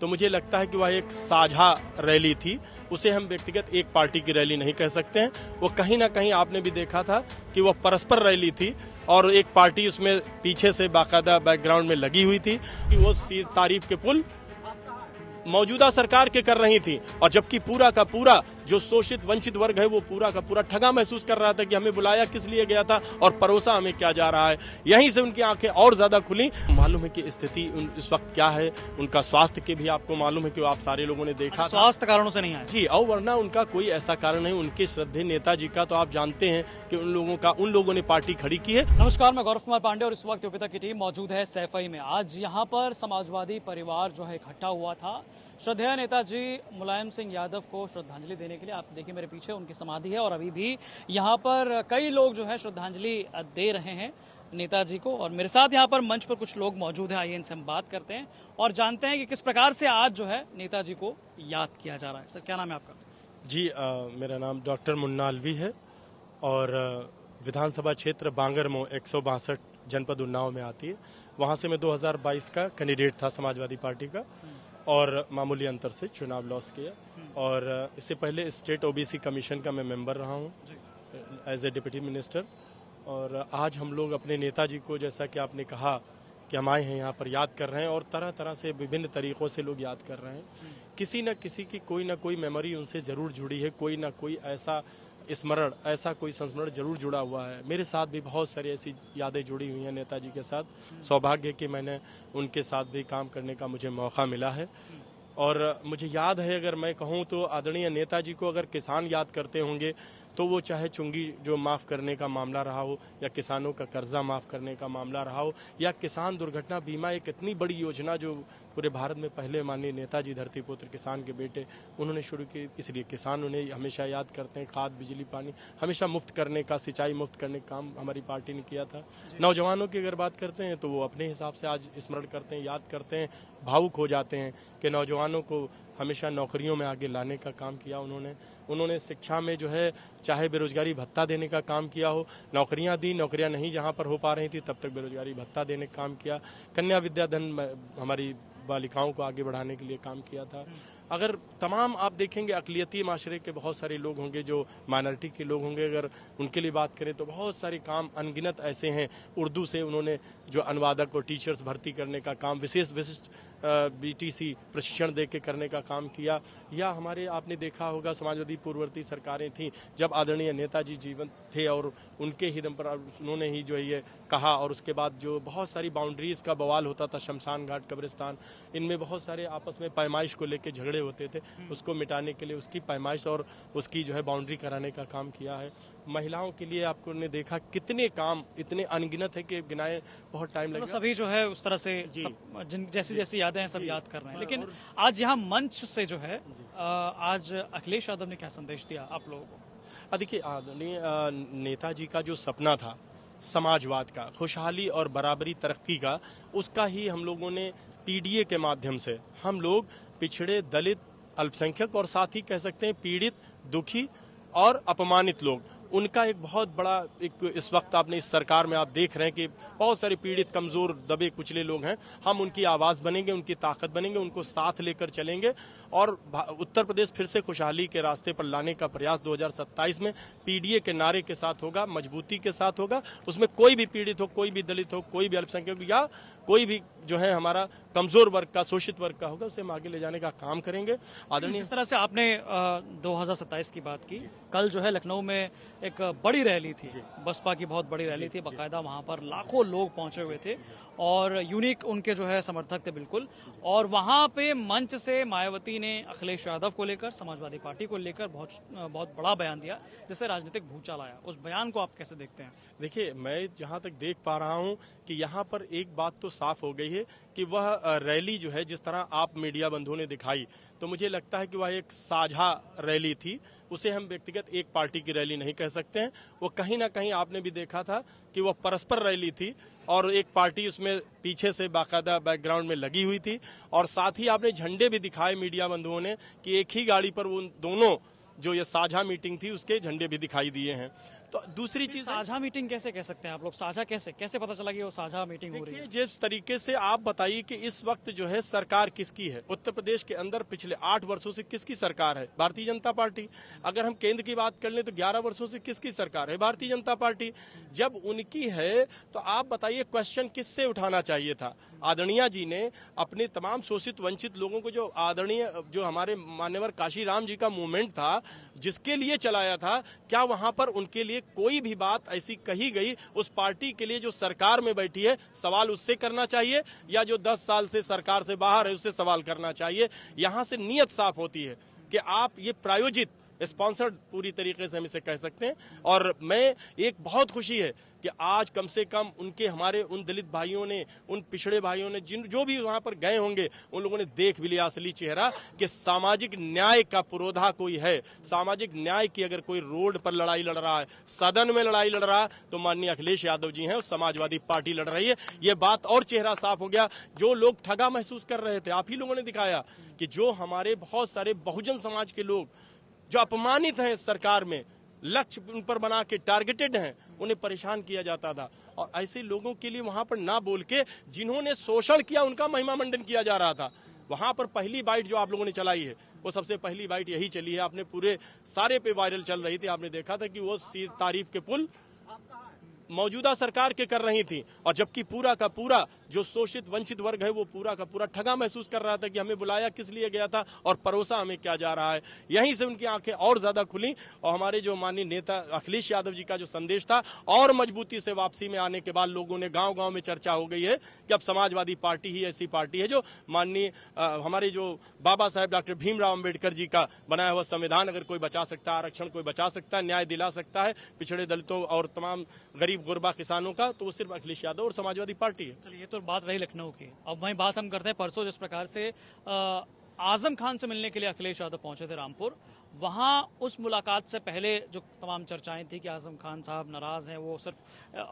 तो मुझे लगता है कि वह एक साझा रैली थी। उसे हम व्यक्तिगत एक पार्टी की रैली नहीं कह सकते हैं। वो कहीं ना कहीं आपने भी देखा था कि वह परस्पर रैली थी और एक पार्टी उसमें पीछे से बाकायदा बैकग्राउंड में लगी हुई थी कि वो तारीफ के पुल मौजूदा सरकार के कर रही थी, और जबकि पूरा का पूरा जो शोषित वंचित वर्ग है वो पूरा का पूरा ठगा महसूस कर रहा था कि हमें बुलाया किस लिए गया था और परोसा हमें क्या जा रहा है। यहीं से उनकी आंखें और ज्यादा खुली। मालूम है कि स्थिति इस वक्त क्या है, उनका स्वास्थ्य के भी आपको मालूम है कि आप सारे लोगों ने देखा स्वास्थ्य कारणों से नहीं आए जी, और वरना उनका कोई ऐसा कारण नहीं। उनके श्रद्धेय नेताजी का तो आप जानते हैं कि उन लोगों ने पार्टी खड़ी की है। नमस्कार, मैं गौरव कुमार पांडे और इस वक्त योगिता की टीम मौजूद है सैफई में। आज यहाँ पर समाजवादी परिवार जो है इकट्ठा हुआ था श्रद्धेय नेताजी मुलायम सिंह यादव को श्रद्धांजलि देने के लिए। आप देखिए मेरे पीछे उनकी समाधि है और अभी भी यहाँ पर कई लोग जो है श्रद्धांजलि दे रहे हैं नेताजी को। और मेरे साथ यहाँ पर मंच पर कुछ लोग मौजूद हैं, आइए इनसे हम बात करते हैं और जानते हैं कि किस प्रकार से आज जो है नेताजी को याद किया जा रहा है। सर, क्या नाम है आपका? जी, मेरा नाम डॉक्टर मुन्ना अलवी है और विधानसभा क्षेत्र बांगरमो 162 जनपद उन्नाव में आती है। वहाँ से मैं 2022 का कैंडिडेट था समाजवादी पार्टी का और मामूली अंतर से चुनाव लॉस किया। और इससे पहले स्टेट ओबीसी कमीशन का मैं मेंबर रहा हूँ एज ए डिप्टी मिनिस्टर। और आज हम लोग अपने नेताजी को, जैसा कि आपने कहा कि हम आए हैं यहाँ पर याद कर रहे हैं, और तरह तरह से विभिन्न तरीकों से लोग याद कर रहे हैं। किसी न किसी की कोई ना कोई मेमोरी उनसे जरूर जुड़ी है, कोई ना कोई ऐसा स्मरण, ऐसा कोई संस्मरण जरूर जुड़ा हुआ है। मेरे साथ भी बहुत सारी ऐसी यादें जुड़ी हुई हैं नेताजी के साथ। सौभाग्य कि मैंने उनके साथ भी काम करने का मुझे मौका मिला है। और मुझे याद है, अगर मैं कहूँ तो आदरणीय नेताजी को अगर किसान याद करते होंगे तो वो चाहे चुंगी जो माफ़ करने का मामला रहा हो, या किसानों का कर्जा माफ़ करने का मामला रहा हो, या किसान दुर्घटना बीमा, एक इतनी बड़ी योजना जो पूरे भारत में पहले माननीय नेताजी धरतीपुत्र किसान के बेटे उन्होंने शुरू की, इसलिए किसान उन्हें हमेशा याद करते हैं। खाद, बिजली, पानी हमेशा मुफ्त करने का, सिंचाई मुफ्त करने का काम हमारी पार्टी ने किया था। नौजवानों की अगर बात करते हैं तो वो अपने हिसाब से आज स्मरण करते हैं, याद करते हैं, भावुक हो जाते हैं कि नौजवानों को हमेशा नौकरियों में आगे लाने का काम किया उन्होंने शिक्षा में जो है चाहे बेरोजगारी भत्ता देने का काम किया हो, नौकरियां दी, नौकरियां नहीं जहां पर हो पा रही थी तब तक बेरोजगारी भत्ता देने का काम किया। कन्या विद्याधन हमारी बालिकाओं को आगे बढ़ाने के लिए काम किया था। अगर तमाम आप देखेंगे अकलियती माशरे के बहुत सारे लोग होंगे, जो माइनॉरिटी के लोग होंगे, अगर उनके लिए बात करें तो बहुत सारे काम अनगिनत ऐसे हैं। उर्दू से उन्होंने जो अनुवादक और टीचर्स भर्ती करने का काम, विशिष्ट बीटीसी प्रशिक्षण दे के करने का काम किया। या हमारे आपने देखा होगा समाजवादी पूर्ववर्ती सरकारें थीं जब आदरणीय नेताजी जीवन थे और उनके ही दम पर उन्होंने ही जो है ये कहा, और उसके बाद जो बहुत सारी बाउंड्रीज का बवाल होता था, शमशान घाट, कब्रिस्तान, इनमें बहुत सारे आपस में पैमाइश को लेकर झगड़े होते थे, उसको मिटाने के लिए उसकी पैमाइश और उसकी जो है बाउंड्री कराने का काम किया है। महिलाओं के लिए आपको ने देखा कितने काम इतने अनगिनत है कि गिनाए बहुत टाइम लगेगा। सभी जो है उस तरह से जैसी जैसी यादें हैं सब याद कर रहे हैं। लेकिन आज यहाँ मंच से जो है आज अखिलेश यादव ने क्या संदेश दिया आप लोगों को? देखिए, आदरणीय नेताजी का जो सपना था समाजवाद का, खुशहाली और बराबरी तरक्की का, उसका ही हम लोगों ने पीडीए के माध्यम से, हम लोग पिछड़े, दलित, अल्पसंख्यक और साथ ही कह सकते हैं पीड़ित, दुखी और अपमानित लोग, उनका एक बहुत बड़ा एक इस वक्त आपने इस सरकार में आप देख रहे हैं कि बहुत सारे पीड़ित, कमजोर, दबे कुचले लोग हैं। हम उनकी आवाज बनेंगे, उनकी ताकत बनेंगे, उनको साथ लेकर चलेंगे और उत्तर प्रदेश फिर से खुशहाली के रास्ते पर लाने का प्रयास 2027 में पीडीए के नारे के साथ होगा, मजबूती के साथ होगा। उसमें कोई भी पीड़ित हो, कोई भी दलित हो, कोई भी अल्पसंख्यक या कोई भी जो है हमारा कमजोर वर्ग का, शोषित वर्ग का होगा, उसे हम आगे ले जाने का काम करेंगे। आदरणीय, जिस तरह से आपने 2027 की बात की, कल जो है लखनऊ में एक बड़ी रैली थी, बसपा की बहुत बड़ी रैली थी, बाकायदा वहां पर लाखों लोग पहुंचे हुए थे और यूनिक उनके जो है समर्थक थे बिल्कुल। और वहां पे मंच से मायावती ने अखिलेश यादव को लेकर, समाजवादी पार्टी को लेकर बहुत बड़ा बयान दिया जिससे राजनीतिक भूचाल आया। उस बयान को आप कैसे देखते हैं? देखिए, मैं जहां तक देख पा रहा हूं कि यहां पर एक बात तो साफ हो गई है कि वह रैली जो है जिस तरह आप मीडिया बंधुओं ने दिखाई, तो मुझे लगता है कि वह एक साझा रैली थी। उसे हम व्यक्तिगत एक पार्टी की रैली नहीं कह सकते हैं। वो कहीं ना कहीं आपने भी देखा था कि वह परस्पर रैली थी और एक पार्टी उसमें पीछे से बाकायदा बैकग्राउंड में लगी हुई थी, और साथ ही आपने झंडे भी दिखाए मीडिया बंधुओं ने कि एक ही गाड़ी पर वो दोनों जो ये साझा मीटिंग थी उसके झंडे भी दिखाई दिए हैं। तो दूसरी चीज साझा मीटिंग कैसे कह सकते हैं आप लोग? साझा कैसे पता चला कि वो साझा मीटिंग हो रही है? जिस तरीके से आप बताइए कि इस वक्त जो है सरकार किसकी है, उत्तर प्रदेश के अंदर पिछले 8 वर्षों से किसकी सरकार है? भारतीय जनता पार्टी। अगर हम केंद्र की बात कर लें तो 11 वर्षों से किसकी सरकार है? भारतीय जनता पार्टी। जब उनकी है तो आप बताइए क्वेश्चन किससे उठाना चाहिए था? आदरणीय जी ने अपने तमाम शोषित वंचित लोगों को जो हमारे मान्यवर काशीराम जी का मूवमेंट था, जिसके लिए चलाया था, क्या वहां पर उनके लिए कोई भी बात ऐसी कही गई? उस पार्टी के लिए जो सरकार में बैठी है, सवाल उससे करना चाहिए, या जो 10 साल से सरकार से बाहर है उससे सवाल करना चाहिए? यहां से नीयत साफ होती है कि आप ये प्रायोजित स्पॉन्सर्ड पूरी तरीके से हम इसे कह सकते हैं। और मैं एक बहुत खुशी है कि आज कम से कम उनके हमारे उन दलित भाइयों ने, उन पिछड़े भाइयों ने, जो भी वहां पर गए होंगे, उन लोगों ने देख भी लिया असली चेहरा कि सामाजिक न्याय का पुरोधा कोई है। सामाजिक न्याय की अगर कोई रोड पर लड़ाई लड़ रहा है, सदन में लड़ाई लड़ रहा है, तो माननीय अखिलेश यादव जी हैं और समाजवादी पार्टी लड़ रही है। ये बात और चेहरा साफ हो गया। जो लोग ठगा महसूस कर रहे थे, आप ही लोगों ने दिखाया कि जो हमारे बहुत सारे बहुजन समाज के लोग जो अपमानित हैं इस सरकार में, लक्ष्य उन पर बना के टारगेटेड हैं, उन्हें परेशान किया जाता था। और ऐसे लोगों के लिए वहां पर ना बोल के जिन्होंने शोषण किया उनका महिमा मंडन किया जा रहा था। वहां पर पहली बाइट जो आप लोगों ने चलाई है, वो सबसे पहली बाइट यही चली है। आपने पूरे सारे पे वायरल चल रही थी, आपने देखा था कि वो तारीफ के पुल मौजूदा सरकार के कर रही थी, और जबकि पूरा का पूरा जो शोषित वंचित वर्ग है वो पूरा का पूरा ठगा महसूस कर रहा था कि हमें बुलाया किस लिए गया था और परोसा हमें क्या जा रहा है। यहीं से उनकी आंखें और ज्यादा खुली और हमारे जो माननीय नेता अखिलेश यादव जी का जो संदेश था, और मजबूती से वापसी में आने के बाद लोगों ने गांव गांव में चर्चा हो गई है कि अब समाजवादी पार्टी ही ऐसी पार्टी है जो माननीय हमारे जो बाबा साहेब डॉक्टर भीमराव अम्बेडकर जी का बनाया हुआ संविधान अगर कोई बचा सकता है, आरक्षण कोई बचा सकता है, न्याय दिला सकता है पिछड़े दलितों और तमाम गरीब गुरबा किसानों का, तो वो सिर्फ अखिलेश यादव और समाजवादी पार्टी है। चलिए, ये तो बात रही लखनऊ की। अब वहीं बात हम करते हैं परसों जिस प्रकार से आजम खान से मिलने के लिए अखिलेश यादव पहुंचे थे रामपुर। वहां उस मुलाकात से पहले जो तमाम चर्चाएं थी कि आजम खान साहब नाराज हैं, वो सिर्फ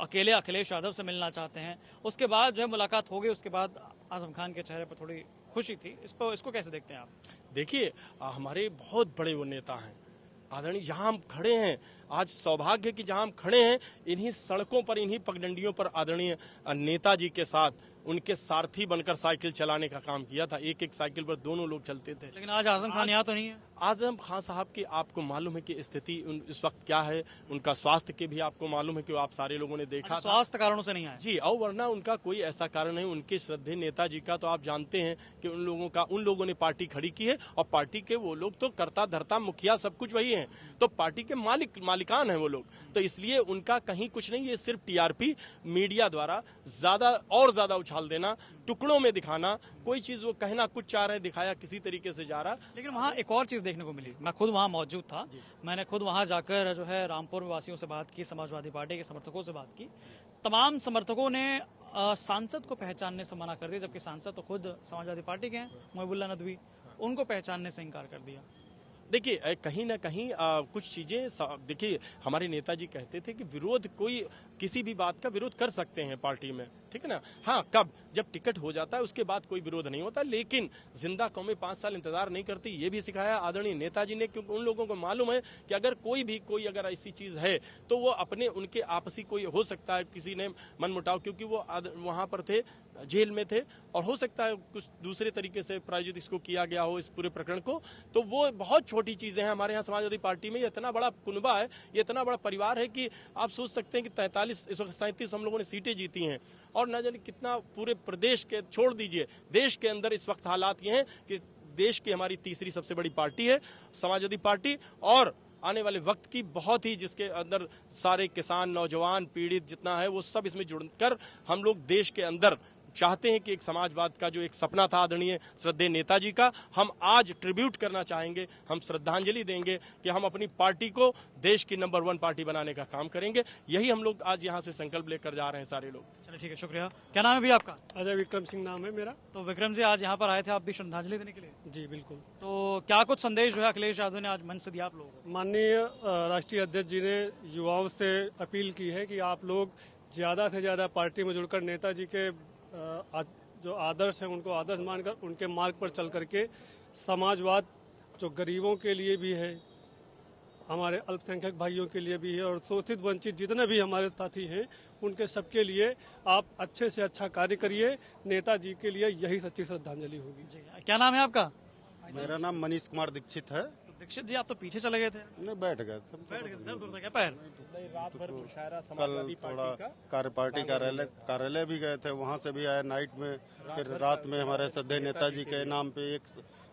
अकेले अखिलेश यादव से मिलना चाहते हैं। उसके बाद जो है मुलाकात हो गई, उसके बाद आजम खान के चेहरे पर थोड़ी खुशी थी। इसको कैसे देखते हैं आप? देखिए, हमारे बहुत बड़े वो नेता हैं आदरणीय, जहां हम खड़े हैं आज सौभाग्य कि जहां हम खड़े हैं इन्हीं सड़कों पर, इन्हीं पगडंडियों पर आदरणीय नेताजी के साथ उनके सारथी बनकर साइकिल चलाने का काम किया था। एक एक साइकिल पर दोनों लोग चलते थे। लेकिन आज आजम खान यहाँ तो नहीं है। आजम खान साहब की आपको मालूम है कि स्थिति इस वक्त क्या है, उनका स्वास्थ्य के भी आपको मालूम है कि आप सारे लोगों ने देखा, स्वास्थ्य कारणों से नहीं आया जी, और वरना उनका कोई ऐसा कारण नहीं। उनके श्रद्धेय नेताजी का तो आप जानते हैं कि उन लोगों ने पार्टी खड़ी की है, और पार्टी के वो लोग तो कर्ता धर्ता मुखिया सब कुछ वही हैं, तो पार्टी के मालिकान हैं वो लोग, तो इसलिए उनका कहीं कुछ नहीं। ये सिर्फ टीआरपी मीडिया द्वारा ज्यादा उछाल देना, टुकड़ों में दिखाना, कोई चीज वो कहना कुछ चाह रहे दिखाया किसी तरीके से जा रहा। लेकिन वहाँ एक और चीज देखने को मिली, मैं खुद वहाँ मौजूद था, मैंने खुद वहाँ जाकर जो है रामपुर वासियों से बात की, समाजवादी पार्टी के समर्थकों से बात की। तमाम समर्थकों ने सांसद को पहचानने से मना कर दिया, जबकि सांसद तो खुद समाजवादी पार्टी के हैं, मोहिबुल्लाह नदवी, उनको पहचानने से इनकार कर दिया। देखिए, कहीं ना कहीं कुछ चीजें, देखिए हमारे नेताजी कहते थे कि विरोध, कोई किसी भी बात का विरोध कर सकते हैं पार्टी में, ठीक है ना। हाँ, कब, जब टिकट हो जाता है उसके बाद कोई विरोध नहीं होता, लेकिन जिंदा कौमें 5 साल इंतजार नहीं करती, ये भी सिखाया आदरणीय नेताजी ने, क्योंकि उन लोगों को मालूम है कि अगर कोई अगर ऐसी चीज है तो वो उनके आपसी कोई हो सकता है, किसी ने मनमुटाव, क्योंकि वो वहां पर थे, जेल में थे, और हो सकता है कुछ दूसरे तरीके से प्रायोजित इसको किया गया हो इस पूरे प्रकरण को, तो वो बहुत छोटी चीजें हैं। हमारे यहाँ समाजवादी पार्टी में ये इतना बड़ा कुनबा है, ये इतना बड़ा परिवार है कि आप सोच सकते हैं कि 37 हम लोगों ने सीटें जीती हैं, और न जाने कितना पूरे प्रदेश के, छोड़ दीजिए देश के अंदर इस वक्त हालात ये हैं कि देश की हमारी तीसरी सबसे बड़ी पार्टी है समाजवादी पार्टी, और आने वाले वक्त की बहुत ही, जिसके अंदर सारे किसान, नौजवान, पीड़ित जितना है वो सब इसमें जुड़कर हम लोग देश के अंदर चाहते हैं कि एक समाजवाद का जो एक सपना था आदरणीय श्रद्धेय नेताजी का, हम आज ट्रिब्यूट करना चाहेंगे, हम श्रद्धांजलि देंगे कि हम अपनी पार्टी को देश की नंबर 1 पार्टी बनाने का काम करेंगे। यही हम लोग आज यहाँ से संकल्प लेकर जा रहे हैं सारे लोग। चलिए, ठीक है, शुक्रिया। क्या नाम है भी आपका? अजय विक्रम सिंह नाम है मेरा। तो विक्रम जी, आज यहाँ पर आए थे आप भी श्रद्धांजलि देने के लिए? जी बिल्कुल। तो क्या कुछ संदेश जो है अखिलेश यादव ने आज मंच से दिया आप लोगों को? माननीय राष्ट्रीय अध्यक्ष जी ने युवाओं से अपील की है कि आप लोग ज्यादा से ज्यादा पार्टी में जुड़कर नेताजी के जो आदर्श हैं उनको आदर्श मानकर उनके मार्ग पर चल करके समाजवाद जो गरीबों के लिए भी है हमारे अल्पसंख्यक भाइयों के लिए भी है और शोषित वंचित जितने भी हमारे साथी हैं उनके सबके लिए आप अच्छे से अच्छा कार्य करिए। नेताजी के लिए यही सच्ची श्रद्धांजलि होगी। जी, क्या नाम है आपका? मेरा नाम मनीष कुमार दीक्षित है। दीक्षित जी, आप तो पीछे चले गए थे। नहीं, बैठ गए थे। बैठ गए, दर्द होता क्या पैर? रात भर मुशायरा कल समाजवादी थोड़ा पार्टी का पार्टी कार्यालय भी गए थे, वहाँ से भी आए नाइट में। फिर रात में हमारे श्रद्धेय नेताजी के नाम पे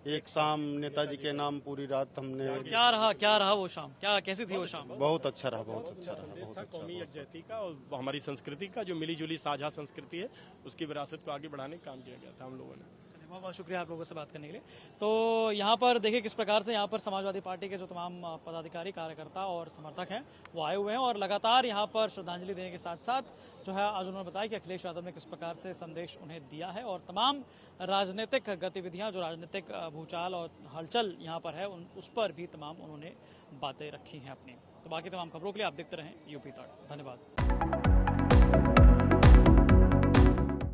एक शाम नेताजी के नाम पूरी रात हमने। क्या रहा वो शाम? कैसी थी वो शाम? बहुत अच्छा रहा, बहुत अच्छा रहा, बहुत अच्छा। कौमी यकजहती का और हमारी संस्कृति का जो मिली जुली साझा संस्कृति है उसकी विरासत को आगे बढ़ाने का काम किया गया था हम लोगों ने। बहुत बहुत शुक्रिया आप लोगों से बात करने के लिए। तो यहाँ पर देखिए किस प्रकार से यहाँ पर समाजवादी पार्टी के जो तमाम पदाधिकारी, कार्यकर्ता और समर्थक हैं वो आए हुए हैं और लगातार यहाँ पर श्रद्धांजलि देने के साथ साथ जो है आज उन्होंने बताया कि अखिलेश यादव ने किस प्रकार से संदेश उन्हें दिया है और तमाम राजनीतिक गतिविधियाँ, जो राजनीतिक भूचाल और हलचल यहाँ पर है उस पर भी तमाम उन्होंने बातें रखी हैं अपनी। तो बाकी तमाम खबरों के लिए आप देखते रहें यूपी तक। धन्यवाद।